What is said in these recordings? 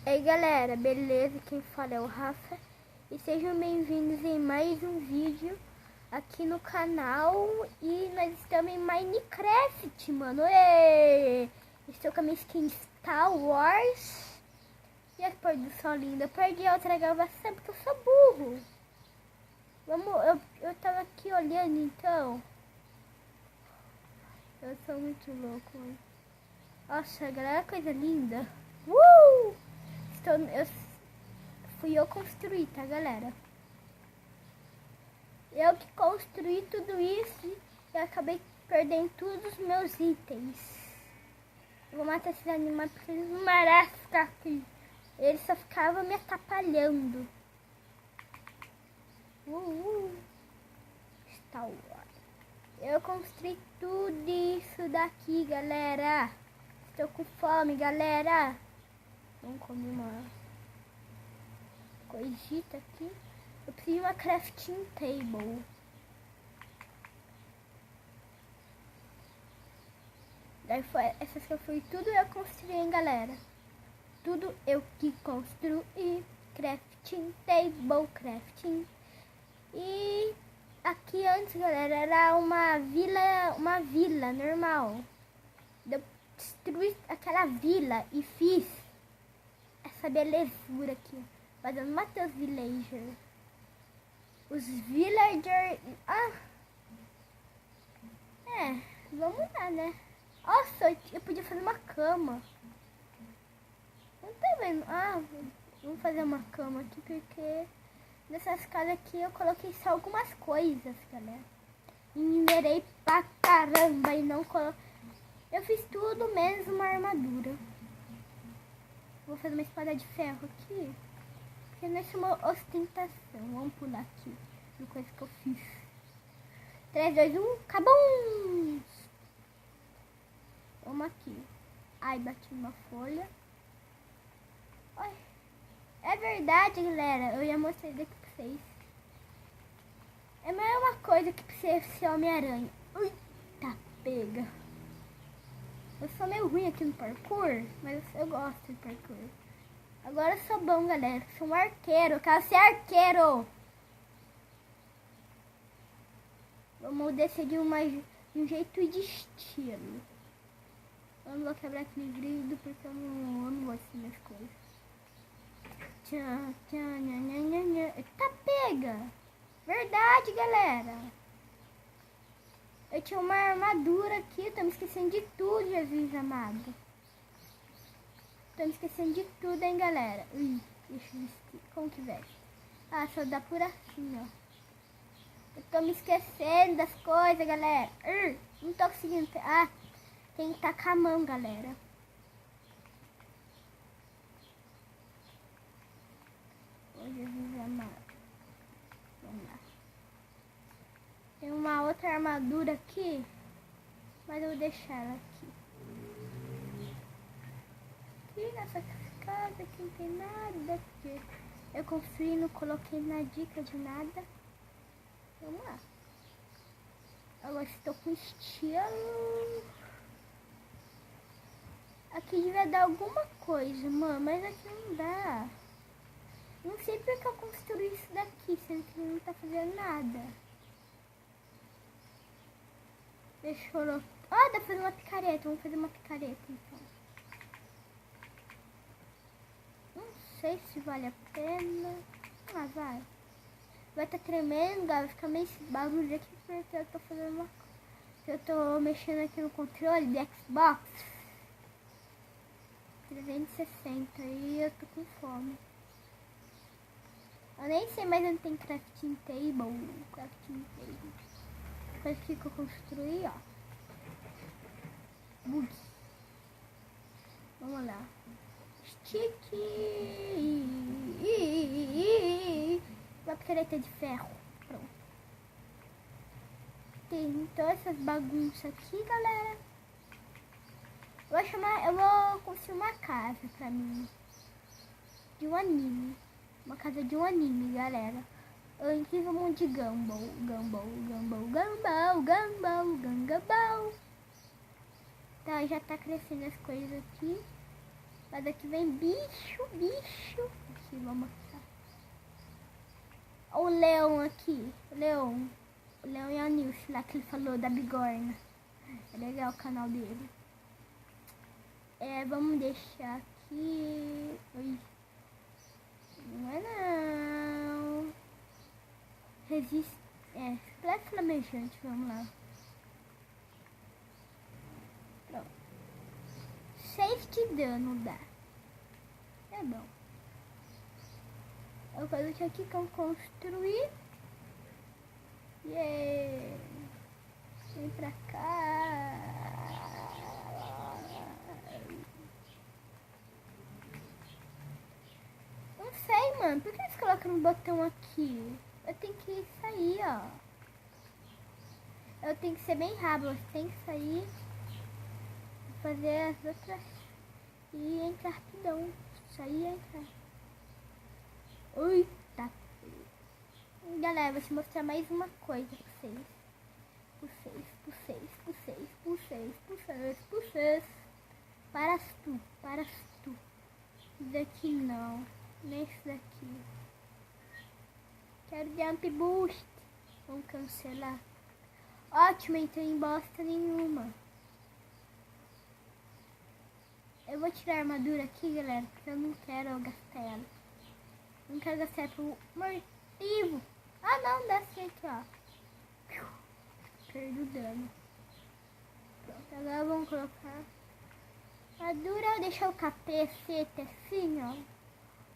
E aí galera, beleza? Quem fala é o Rafa e sejam bem-vindos em mais um vídeo aqui no canal. E nós estamos em Minecraft, mano. Estou com a minha skin de Star Wars e a cor do sol linda. Perdi a outra gravação porque eu sou burro. Eu tava aqui olhando então. Eu sou muito louco, mano. Nossa, galera, coisa linda. Fui eu construir, tá, galera? Eu que construí tudo isso e acabei perdendo todos os meus itens. Eu vou matar esses animais porque eles não merecem ficar aqui. Eles só ficavam me atrapalhando. Star Wars. Eu construí tudo isso daqui, galera. Estou com fome, galera. Vamos comer uma coisita aqui. Eu preciso de uma crafting table. Daí essas que foi tudo eu construí, hein, galera. Tudo eu que construí. Crafting table, crafting. E aqui antes, galera, era uma vila normal. Eu destruí aquela vila e fiz essa belezura aqui. Mas eu não matei os villagers. Os villagers... vamos lá, né? Nossa, eu podia fazer uma cama. Não tá vendo? Vamos fazer uma cama aqui porque nessas casas aqui eu coloquei só algumas coisas, galera. E minerei pra caramba e não coloquei. Eu fiz tudo menos uma armadura. Vou fazer uma espada de ferro aqui. Porque não é uma ostentação. Vamos pular aqui. Uma coisa que eu fiz. 3, 2, 1. Acabou! Vamos aqui. Ai, bati uma folha. Oi. É verdade, galera. Eu ia mostrar daqui pra vocês. É a mesma coisa que pra ser Homem-Aranha. Tá pega. Eu sou meio ruim aqui no parkour, mas eu gosto de parkour. Agora eu sou bom, galera. Sou um arqueiro. Eu quero ser arqueiro. Vamos descer de um jeito de estilo. Eu não vou quebrar aquele vidro porque eu não gosto das coisas. Tá pega. Verdade, galera. Eu tinha uma armadura aqui, tô me esquecendo de tudo, Jesus amado. Tô me esquecendo de tudo, hein, galera. Deixa eu vestir. Como que veste? Só dá por assim, ó. Eu tô me esquecendo das coisas, galera. Não tô conseguindo. Tem que tacar a mão, galera. Ô, Jesus amado. Vamos lá. Tem uma outra armadura aqui, mas eu vou deixar ela aqui. Aqui nessa casa aqui não tem nada, porque eu construí, não coloquei na dica de nada. Vamos lá. Agora estou com estilo. Aqui devia dar alguma coisa, mano, mas aqui não dá. Não sei porque eu construí isso daqui, sendo que não tá fazendo nada. Deixa eu... dá pra fazer uma picareta. Vamos fazer uma picareta, então. Não sei se vale a pena. Vai. Vai tá tremendo, vai ficar meio esse barulho aqui porque eu tô fazendo uma... Eu tô mexendo aqui no controle do Xbox 360 e eu tô com fome. Eu nem sei mais onde tem crafting table. Coisa que eu construí, ó. Vamos lá. Stick. Uma picareta de ferro. Pronto. Tem todas essas bagunças aqui, galera. Eu vou construir uma casa pra mim. De um anime. Uma casa de um anime, galera. Incrível mundo de Gumball. Tá, já tá crescendo as coisas aqui. Mas aqui vem bicho. Aqui, vamos mostrar. Olha o leão aqui. O leão e a Nilce lá que ele falou da bigorna. É legal o canal dele. Vamos deixar aqui. Oi. Não é não. Resiste. Suplexo flamejante. Vamos lá. Pronto. 6 de dano dá. É bom. Eu vou fazer aqui que eu construir. Yeah. Vem pra cá. Não sei, mano. Por que eles colocam um botão aqui? Eu tenho que sair, ó. Eu tenho que ser bem rápido. Você tem que sair. Fazer as outras. E entrar rapidão. Sair e entrar. Eita. Galera, vou te mostrar mais uma coisa pra vocês. Vocês. Paras tu. Isso daqui não. Nesse daqui. Quero jump boost. Vamos cancelar. Ótimo, então em bosta nenhuma. Eu vou tirar a armadura aqui, galera, porque eu não quero gastar ela. Não quero gastar pro mortivo. Ah, não, dá assim aqui, ó. Perdi o dano. Pronto, agora vamos colocar armadura. Eu deixar o capacete assim, ó.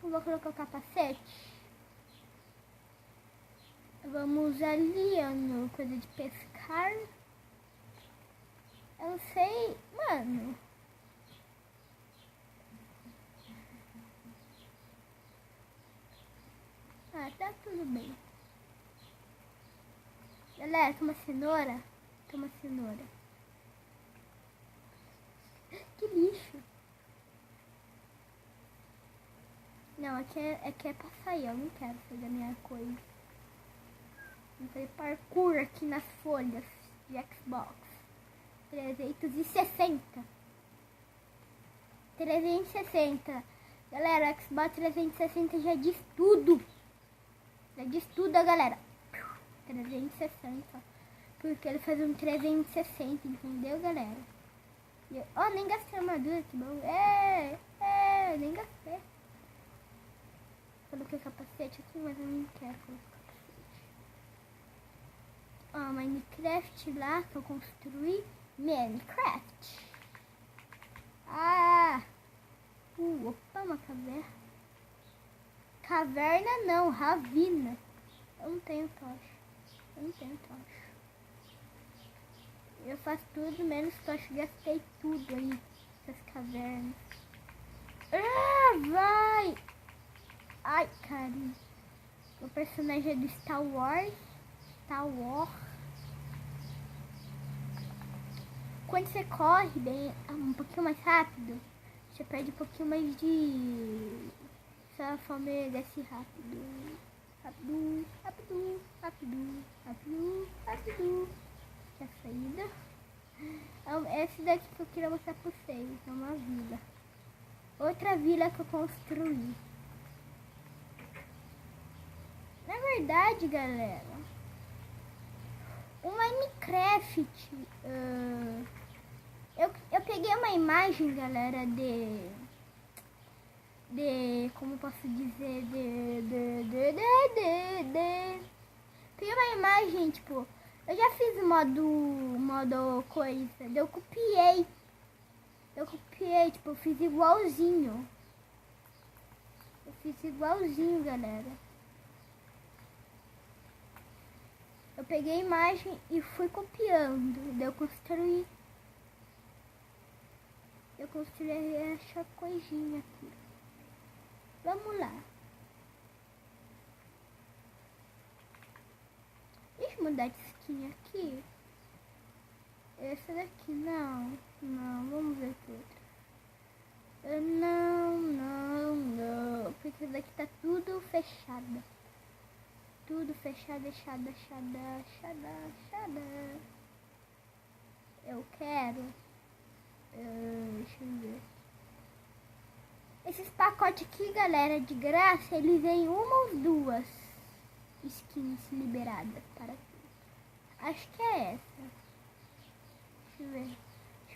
Eu vou colocar o capacete. Vamos ali, ó, no coisa de pescar. Eu não sei, mano. Ah, tá tudo bem. Galera, toma cenoura. Que lixo. Não, aqui é pra sair. Eu não quero sair da minha coisa. Vou fazer parkour aqui nas folhas de Xbox. 360. Galera, o Xbox 360 já diz tudo. Galera. 360. Porque ele faz um 360, entendeu, galera? Nem gastei armadura, que bom. Nem gastei. Coloquei capacete aqui, mas eu não quero colocar capacete. Minecraft lá que eu construí. Minecraft. Opa, uma caverna. Caverna não, ravina. Eu não tenho tocha. Eu faço tudo menos tocha. Gastei tudo aí. Essas cavernas. Vai! Ai, carinho. O personagem é do Star Wars. Quando você corre bem um pouquinho mais rápido, você perde um pouquinho mais de... Sua fome desce rápido. Que a saída. Esse daqui que eu queria mostrar pra vocês. É uma vila. Outra vila que eu construí. Na verdade, galera, o Minecraft, eu peguei uma imagem, galera, como posso dizer, peguei uma imagem, tipo, eu já fiz modo coisa, eu copiei, tipo, eu fiz igualzinho, galera. Eu peguei a imagem e fui copiando. Daí eu construí essa coisinha aqui. Vamos lá. Deixa eu mudar de skin aqui. Essa daqui não. Vamos ver aqui outra. Não. Porque essa daqui tá tudo fechada. Tudo fechado, chada. Eu quero. Deixa eu ver. pacotes aqui, galera, de graça, eles vêm uma ou duas skins liberadas para aqui. Acho que é essa. Deixa eu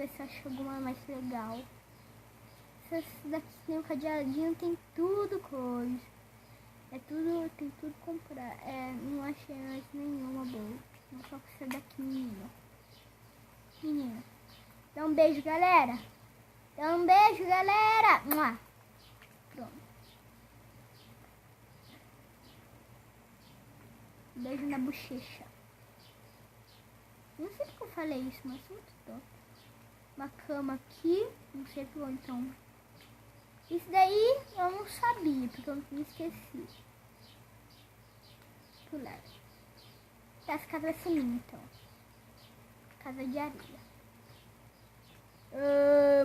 ver se eu acho alguma mais legal. Essa daqui tem um cadeadinho, tem tudo coisa. Tem tudo comprar. Não achei mais nenhuma boa. Não só com essa daqui, menina. Dá um beijo, galera. Dá um beijo, galera. Mua. Pronto. Beijo na bochecha. Não sei porque eu falei isso, mas muito top. Uma cama aqui. Não sei por então. Isso daí eu não sabia, porque eu me esqueci. Pular. Essa casa vai ser minha, então. Casa de areia.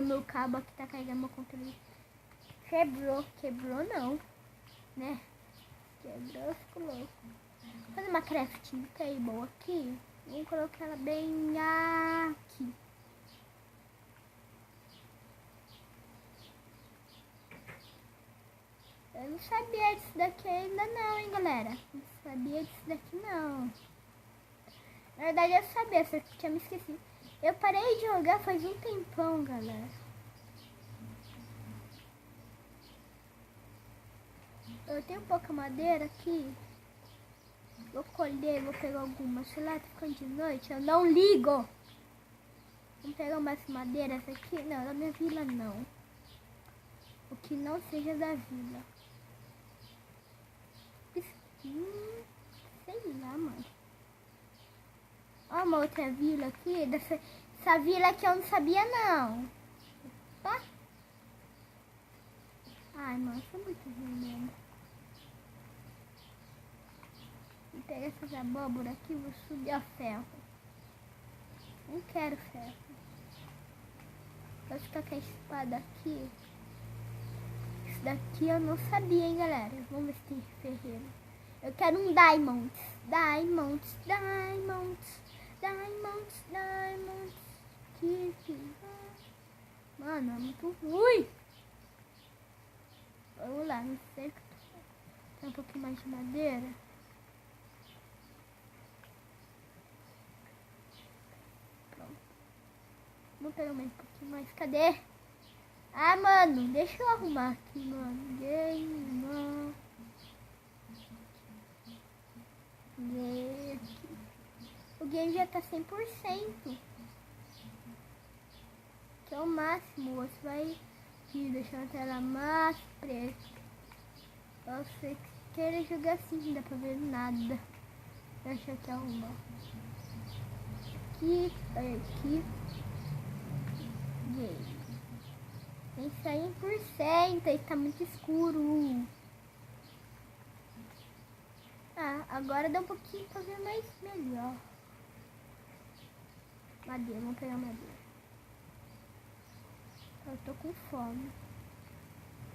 Meu cabo aqui tá carregando meu controle. Quebrou não. Né? Quebrou, ficou louco. Vou fazer uma crafting table aqui. Vamos colocar ela bem aqui. Eu não sabia disso daqui ainda não, hein, galera. Não sabia disso daqui não. Na verdade eu sabia, só que tinha me esquecido. Eu parei de jogar faz um tempão, galera. Eu tenho pouca madeira aqui. Vou colher, vou pegar algumas. Sei lá, tá ficando de noite, eu não ligo. Vamos pegar umas madeiras aqui. Não, da minha vila não. O que não seja da vila. Sei lá, mano. Ó, uma outra vila aqui. Essa vila aqui eu não sabia, não. Opa. Ai, mano, isso é muito ruim mesmo. Vou pegar essas abóboras aqui e vou subir a ferro. Não quero ferro. Vou ficar com a espada aqui. Isso daqui eu não sabia, hein, galera. Vamos ver se tem ferreiro. Eu quero um diamonds. Mano, é muito ruim. Vamos lá, não sei. Tem um pouquinho mais de madeira. Pronto. Vamos pegar mais um pouquinho mais. Cadê? Ah, mano, deixa eu arrumar aqui, mano. O game já tá 100%. Que é o máximo. Você vai deixar a tela mais preta. Você querer jogar assim, não dá pra ver nada. Deixa eu aqui arrumar. Aqui. Game. Tem 100%. Aí tá muito escuro. Ah, agora dá um pouquinho pra ver mais melhor. Madeira, vamos pegar madeira. Eu tô com fome.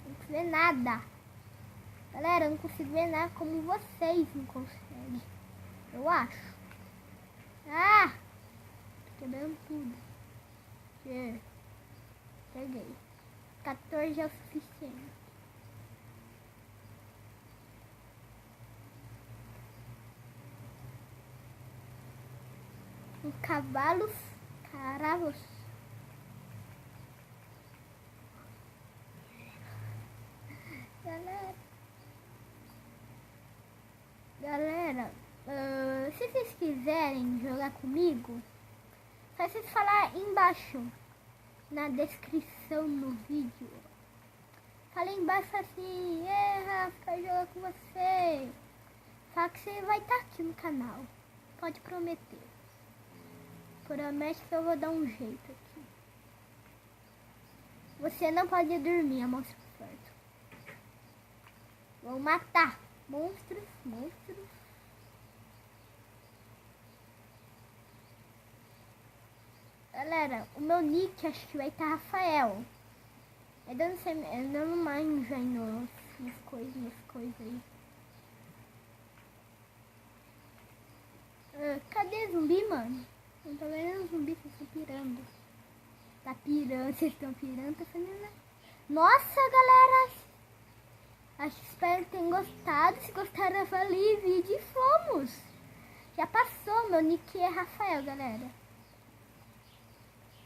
Não consigo ver nada. Galera, eu não consigo ver nada como vocês não conseguem. Eu acho. Ah! Tô quebrando tudo. Peguei. 14 é o suficiente. Cavalos, caravos. Galera, se vocês quiserem jogar comigo, só vocês falar embaixo na descrição no vídeo. Fala embaixo assim, Rafa, jogar com você. Fala que você vai estar aqui no canal. Pode prometer. Promete que eu vou dar um jeito aqui. Você não pode dormir, é monstro forte. Vou matar monstros. Galera, o meu nick acho que vai estar Rafael. Eu não sei, eu não manjo aí nas coisas aí. Cadê zumbi, mano? Não tô vendo zumbi, vocês estão pirando. Tá pirando, vocês estão pirando, tá fazendo nada. Nossa, galera! Espero que tenham gostado. Se gostaram, avalie o vídeo e fomos. Já passou, meu nick é Rafael, galera.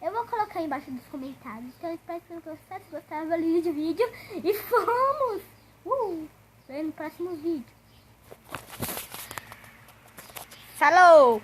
Eu vou colocar aí embaixo dos comentários. Então eu espero que tenham gostado. Se gostaram, avalie o vídeo e fomos. Vem no próximo vídeo. Falou!